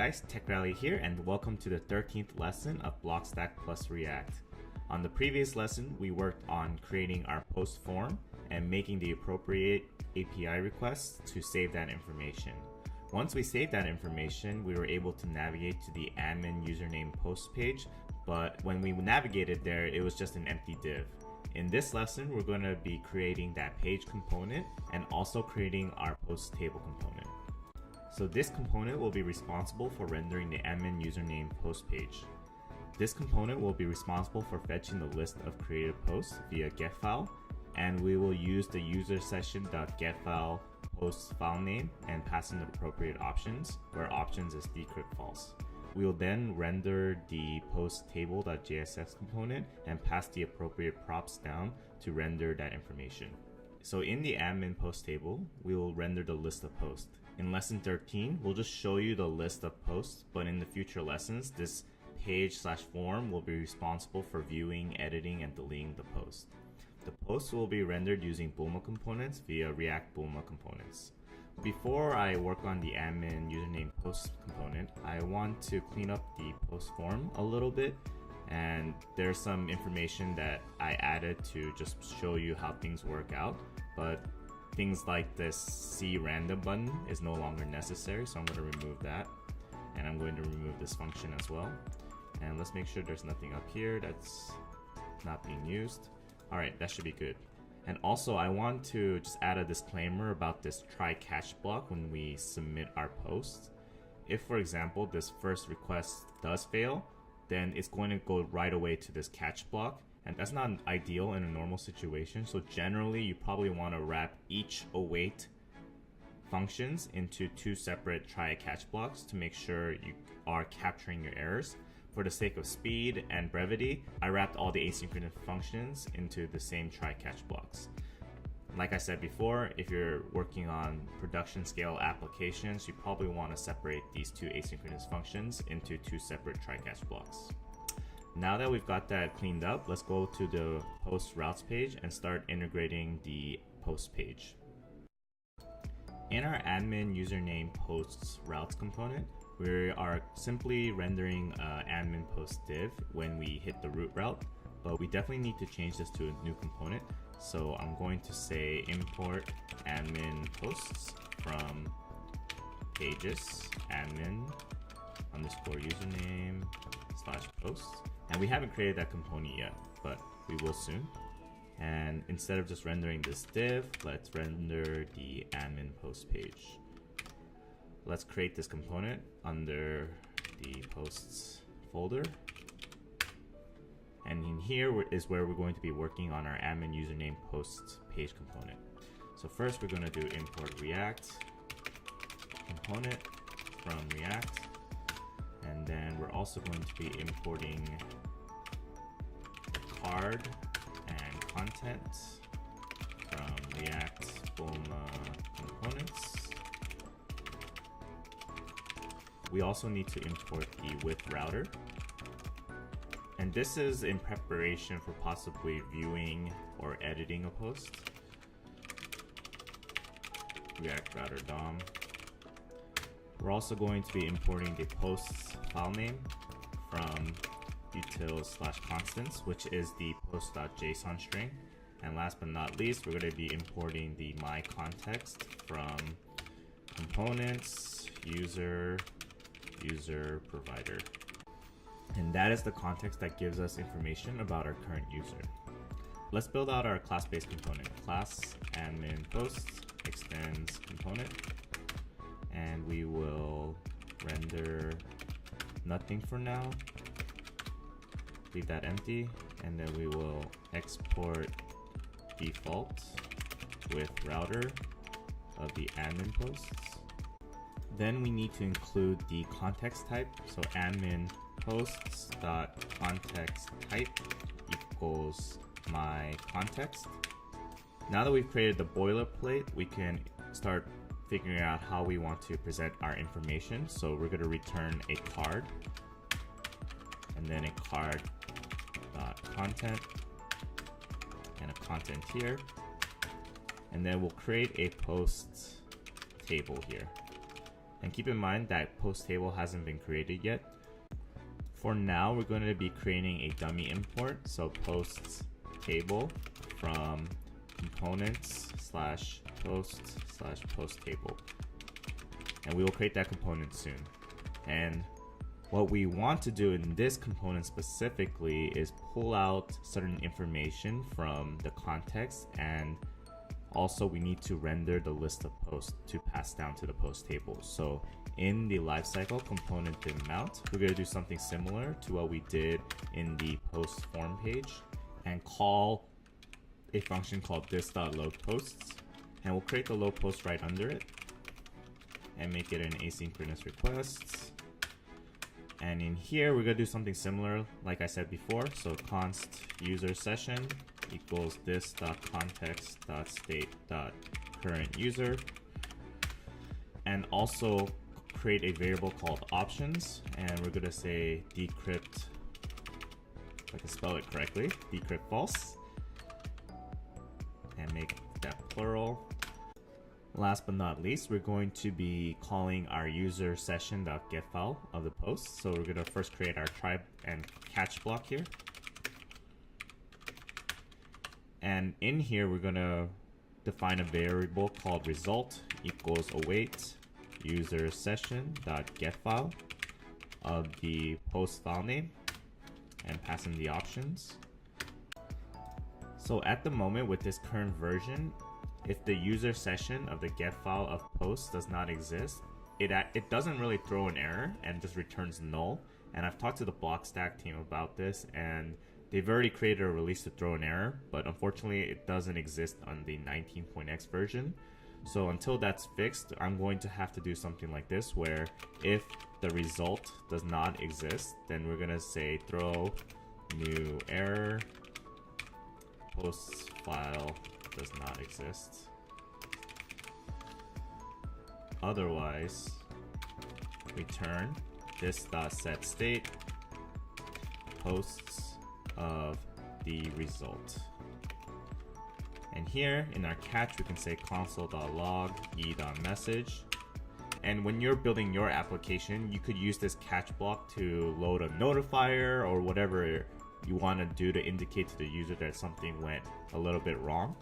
guys, Tech Rally here, and welcome to the 13th lesson of Blockstack plus React. On the previous lesson, we worked on creating our post form and making the appropriate API requests to save that information. Once we saved that information, we were able to navigate to the admin username post page, but when we navigated there, it was just an empty div. In this lesson, we're going to be creating that page component and also creating our PostsTable component. So this component will be responsible for rendering the admin username post page. This component will be responsible for fetching the list of created posts via getFile, and we will use the user session.getFile post file name and pass in the appropriate options, where options is decrypt false. We will then render the PostsTable.jsx component and pass the appropriate props down to render that information. So in the admin post table, we will render the list of posts. In lesson 13, we'll just show you the list of posts, but in the future lessons, this page/form will be responsible for viewing, editing, and deleting the post. The posts will be rendered using Bulma components via React Bulma components. Before I work on the admin username post component, I want to clean up the post form a little bit, and there's some information that I added to just show you how things work out, but things like this C random button is no longer necessary, so I'm going to remove that, and I'm going to remove this function as well. And let's make sure there's nothing up here that's not being used. Alright, that should be good. And also I want to just add a disclaimer about this try catch block when we submit our post. If, for example, this first request does fail, then it's going to go right away to this catch block, and that's not ideal in a normal situation. So generally you probably want to wrap each await functions into two separate try catch blocks to make sure you are capturing your errors. For the sake of speed and brevity, I wrapped all the asynchronous functions into the same try-catch blocks. Like I said before, if you're working on production scale applications, you probably want to separate these two asynchronous functions into two separate try-catch blocks. Now that we've got that cleaned up, let's go to the post routes page and start integrating the post page. In our admin username posts routes component, we are simply rendering admin post div when we hit the root route, but we definitely need to change this to a new component. So I'm going to say import admin posts from pages admin underscore username slash posts. And we haven't created that component yet, but we will soon. And instead of just rendering this div, let's render the admin post page. Let's create this component under the posts folder. And in here is where we're going to be working on our admin username posts page component. So first we're going to do import React component from React. And then we're also going to be importing the card and content from React Bulma components. We also need to import the with router. And this is in preparation for possibly viewing or editing a post. React router DOM. We're also going to be importing the posts file name from utils/constants, which is the post.json string. And last but not least, we're going to be importing the my context from components user provider. And that is the context that gives us information about our current user. Let's build out our class-based component. Class admin posts extends component, and we will render nothing for now. Leave that empty, and then we will export default with router of the admin posts. Then we need to include the context type. So admin posts.context type equals my context. Now that we've created the boilerplate, we can start figuring out how we want to present our information. So we're going to return a card, and then a card.content and a content here. And then we'll create a post table here. And keep in mind that post table hasn't been created yet. For now, we're going to be creating a dummy import. So posts table from components /post/post table. And we will create that component soon. And what we want to do in this component specifically is pull out certain information from the context, and also we need to render the list of posts to pass down to the post table. So in the lifecycle component mount, we're going to do something similar to what we did in the post form page and call a function called this.loadPosts, and we'll create the load post right under it and make it an asynchronous request. And in here, we're going to do something similar like I said before. So const user session equals this.context.state.current user, and also create a variable called options, and we're going to say decrypt, if I can spell it correctly, decrypt false, and make that plural. Last but not least, we're going to be calling our user session.getFile of the post. So we're going to first create our try and catch block here. And in here, we're going to define a variable called result equals await user session.getFile of the post file name and pass in the options. So at the moment with this current version, if the user session of the get file of post does not exist, it doesn't really throw an error and just returns null. And I've talked to the Blockstack team about this, and they've already created a release to throw an error, but unfortunately it doesn't exist on the 19.x version. So until that's fixed, I'm going to have to do something like this, where if the result does not exist, then we're gonna say throw new error, post file does not exist. Otherwise, return this.setState posts of the result. And here in our catch, we can say console.log e.message. And when you're building your application, you could use this catch block to load a notifier or whatever you want to do to indicate to the user that something went a little bit wrong.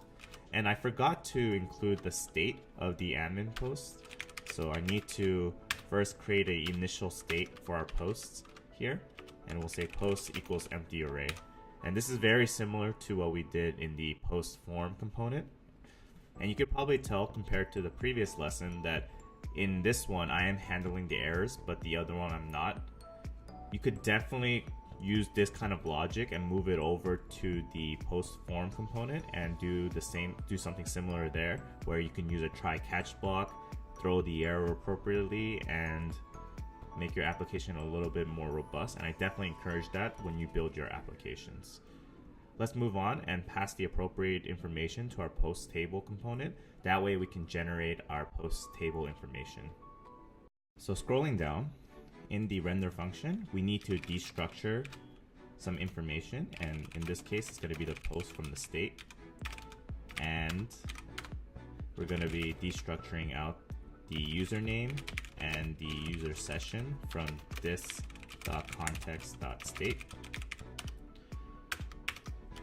And I forgot to include the state of the admin post. So I need to first create an initial state for our posts here. And we'll say post equals empty array. And this is very similar to what we did in the post form component. And you could probably tell compared to the previous lesson that in this one I am handling the errors, but the other one I'm not. You could definitely use this kind of logic and move it over to the post form component and do something similar there, where you can use a try catch block, throw the error appropriately, and make your application a little bit more robust. And I definitely encourage that when you build your applications. Let's move on and pass the appropriate information to our post table component. That way we can generate our post table information. So scrolling down, in the render function, we need to destructure some information, and in this case it's going to be the post from the state, and we're going to be destructuring out the username and the user session from this.context.state,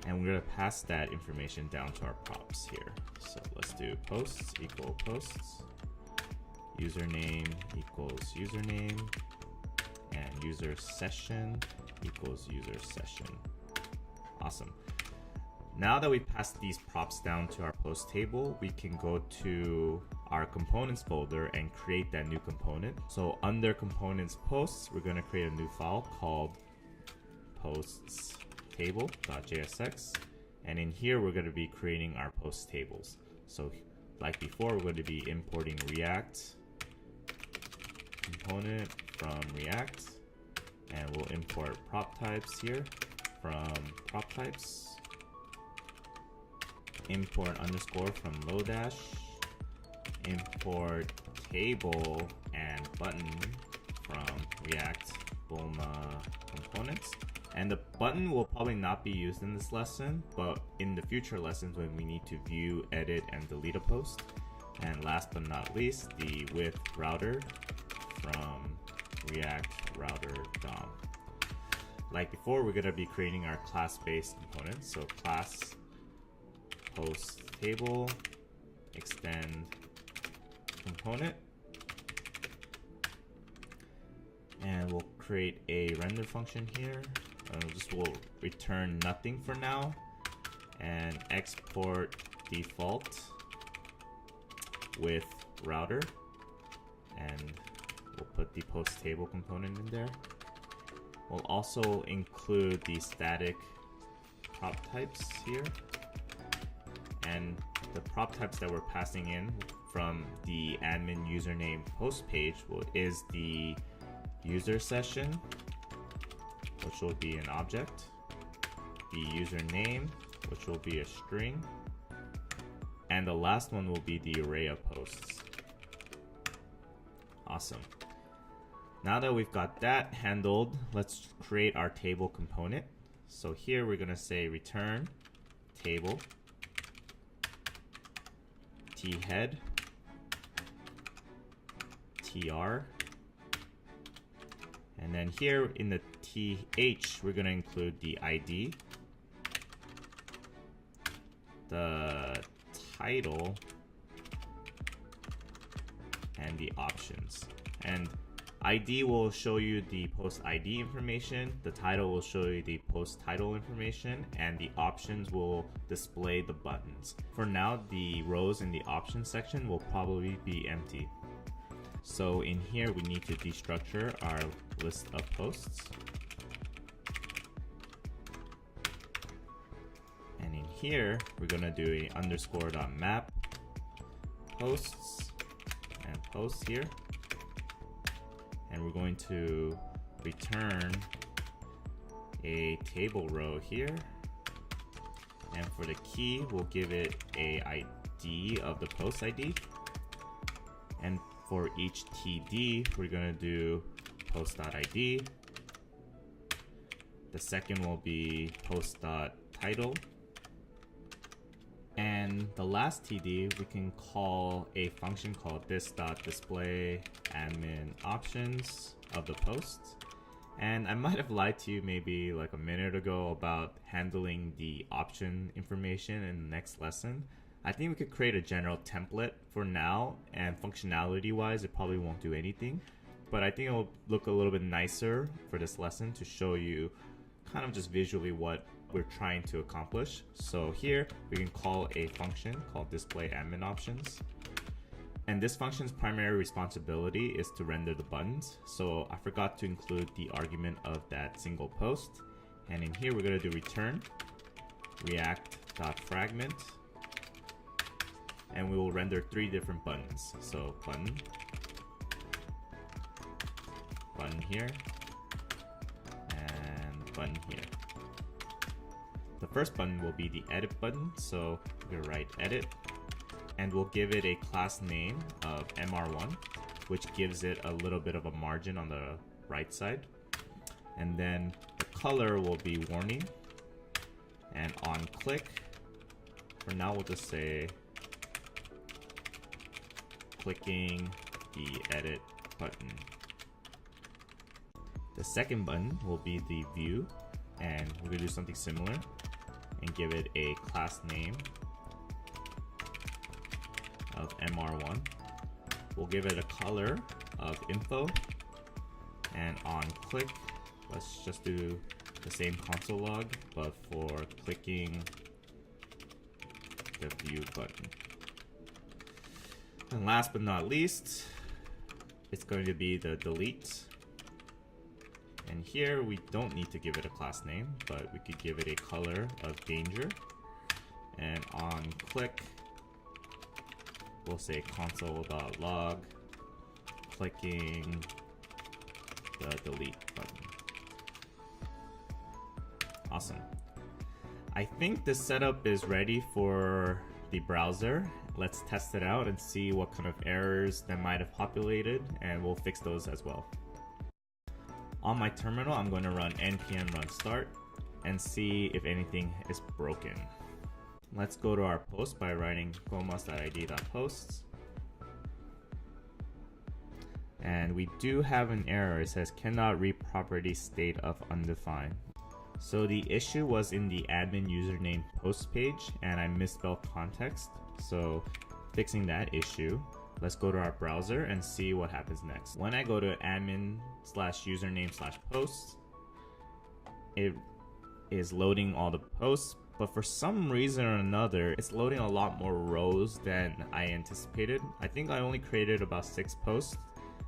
and we're going to pass that information down to our props here. So let's do posts equal posts, username equals username, and user session equals user session. Awesome. Now that we passed these props down to our post table, we can go to our components folder and create that new component. So under components posts, we're going to create a new file called PostsTable.jsx, and in here we're going to be creating our post tables. So like before, we're going to be importing React component from React, and we'll import prop types here from prop types, import underscore from Lodash, import table and button from React Bulma components. And the button will probably not be used in this lesson, but in the future lessons when we need to view, edit, and delete a post. And last but not least, the with router from React router DOM. Like before, we're going to be creating our class-based components. So class PostsTable extend component, and we'll create a render function here. This will return nothing for now, and export default with router, and we'll put the PostsTable component in there. We'll also include the static prop types here, and the prop types that we're passing in from the admin username post page is the user session, which will be an object, the username, which will be a string, and the last one will be the array of posts. Awesome. Now that we've got that handled, let's create our table component. So here we're going to say return tablethead tr, and then here in the th we're going to include the ID, the title, and the options. And ID will show you the post ID information, the title will show you the post title information, and the options will display the buttons. For now, the rows in the options section will probably be empty. So in here, we need to destructure our list of posts. And in here, we're gonna do a underscore.map posts and posts here. And we're going to return a table row here. And for the key, we'll give it a ID of the post ID. And for each TD, we're going to do post.id. The second will be post.title. And the last TD, we can call a function called this.display admin options of the posts. And I might have lied to you maybe like a minute ago about handling the option information in the next lesson. I think we could create a general template for now, and functionality wise it probably won't do anything, but I think it will look a little bit nicer for this lesson to show you kind of just visually what we're trying to accomplish. So here we can call a function called display admin options, and this function's primary responsibility is to render the buttons. So I forgot to include the argument of that single post, and in here we're going to do return react.fragment, and we will render 3 different buttons. So button here, and button here. The first button will be the edit button, so we're going to write edit, and we'll give it a class name of mr1, which gives it a little bit of a margin on the right side. And then the color will be warning, and on click, for now we'll just say clicking the edit button. The second button will be the view, and we're going to do something similar and give it a class name of mr1. We'll give it a color of info, and on click, let's just do the same console log but for clicking the view button. And last but not least, it's going to be the delete. And here we don't need to give it a class name, but we could give it a color of danger. And on click, we'll say console.log clicking the delete button. Awesome. I think this setup is ready for the browser. Let's test it out and see what kind of errors that might have populated, and we'll fix those as well. On my terminal, I'm going to run npm run start and see if anything is broken. Let's go to our post by writing comas.id.posts. And we do have an error. It says cannot read property state of undefined. So the issue was in the admin username post page, and I misspelled context. So fixing that issue, let's go to our browser and see what happens next. When I go to admin/username/posts, it is loading all the posts, but for some reason or another, it's loading a lot more rows than I anticipated. I think I only created about 6 posts,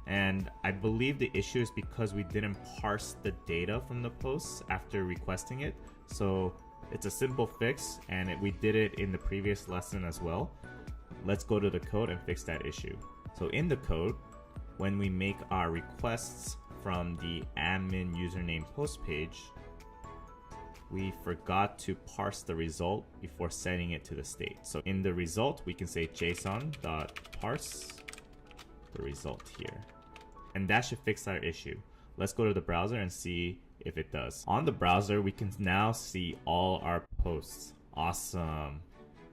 and I believe the issue is because we didn't parse the data from the posts after requesting it. So it's a simple fix, and we did it in the previous lesson as well. Let's go to the code and fix that issue. So in the code, when we make our requests from the admin username post page, we forgot to parse the result before setting it to the state. So in the result, we can say json.parse the result here. And that should fix our issue. Let's go to the browser and see if it does. On the browser, we can now see all our posts. Awesome.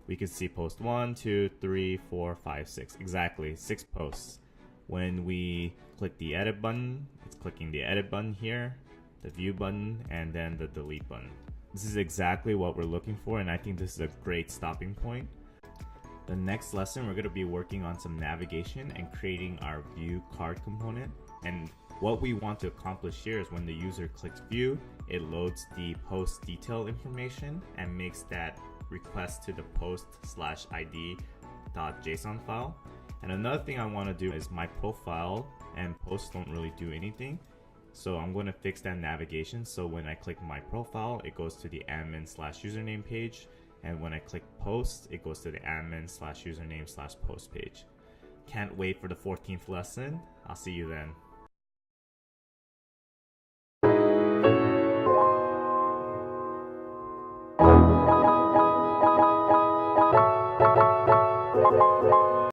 We can see post 1, 2, 3, 4, 5, 6. Exactly, 6 posts. When we click the edit button, it's clicking the edit button here, the view button, and then the delete button. This is exactly what we're looking for, and I think this is a great stopping point. The next lesson, we're going to be working on some navigation and creating our view card component. And what we want to accomplish here is when the user clicks view, it loads the post detail information and makes that request to the post/id.json file. And another thing I want to do is my profile and posts don't really do anything. So I'm going to fix that navigation. So when I click my profile, it goes to the admin/username page. And when I click post, it goes to the admin/username/post page. Can't wait for the 14th lesson. I'll see you then.